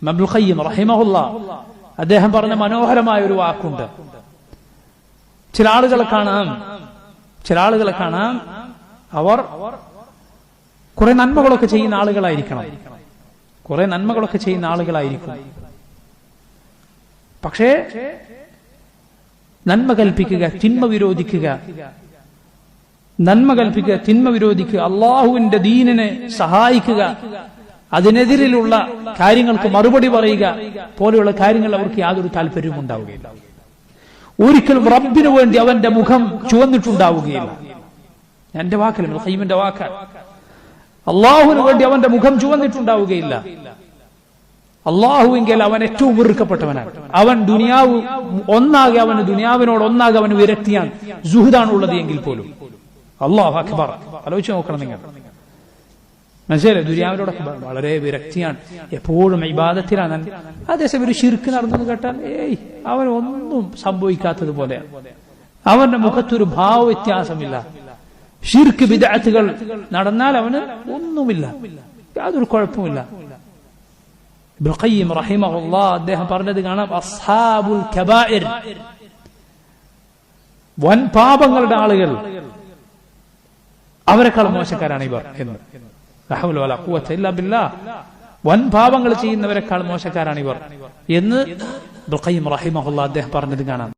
ഇബ്നുൽ ഖയ്യിം റഹിമഹുല്ലാഹ് അദ്ദേഹം പറഞ്ഞ മനോഹരമായ ഒരു വാക്കുണ്ട്. ചില ആളുകളെ കാണാം അവർ കുറെ നന്മകളൊക്കെ ചെയ്യുന്ന ആളുകളായിരിക്കും. പക്ഷേ നന്മ കൽപ്പിക്കുക, തിന്മ വിരോധിക്കുക, അള്ളാഹുവിന്റെ ദീനിനെ സഹായിക്കുക, അതിനെതിരിലുള്ള കാര്യങ്ങൾക്ക് മറുപടി പറയുക പോലെയുള്ള കാര്യങ്ങൾ അവർക്ക് യാതൊരു താല്പര്യവും ഉണ്ടാവുകയില്ല. ഒരിക്കലും റബ്ബിനു വേണ്ടി അവന്റെ മുഖം ചുവന്നിട്ടുണ്ടാവുകയില്ല. എന്റെ വാക്കല്ല, ഇബ്നുൽ ഖയ്യിമിന്റെ വാക്കാണ്. അള്ളാഹുവിന് വേണ്ടി അവന്റെ മുഖം ചുവന്നിട്ടുണ്ടാവുകയില്ല. അള്ളാഹുവെങ്കിൽ അവൻ ഏറ്റവും വെറുക്കപ്പെട്ടവനാണ്. അവൻ ദുനിയാവിനോട് ഒന്നാകെ അവന് വിരക്തിയാണ്, സുഹൃദാണ് ഉള്ളത് എങ്കിൽ പോലും. അല്ലാഹു അക്ബർ. ആലോചിച്ച് നോക്കണം നിങ്ങൾ. മനസ്സിലായി? ദുനിയാവിനോടൊക്കെ വളരെ വിരക്തിയാണ്, എപ്പോഴും ഇബാദത്തിലാണ്. അതേസമയം ഒരു ശിർക്ക് നടന്നെന്ന് കേട്ടാൽ അവനൊന്നും സംഭവിക്കാത്തതുപോലെ, അവന്റെ മുഖത്തൊരു ഭാവ വ്യത്യാസമില്ല. ശിർക്ക് ബിദ്അത്തുകൾ നടന്നാൽ അവന് ഒന്നുമില്ല, യാതൊരു കുഴപ്പമില്ല. ഇബ്നുൽ ഖയ്യിം റഹിമഹുല്ലാഹ് അദ്ദേഹം പറഞ്ഞത് കാണാം, അസ്ഹാബുൽ കബായിർ, വൻ പാപങ്ങളുടെ ആളുകൾ, അവരെക്കാൾ മോശക്കാരാണ് ഇവർ എന്ന്. ലാ ഹൗല വലാ ഖുവത ഇല്ലാ ബില്ലാഹ്. വൻ പാപങ്ങൾ ചെയ്യുന്നവരെക്കാൾ മോശക്കാരാണ് ഇവർ എന്ന് ഇബ്നുൽ ഖയ്യിം റഹിമഹുല്ലാഹ് അദ്ദേഹം പറഞ്ഞത് കാണാം.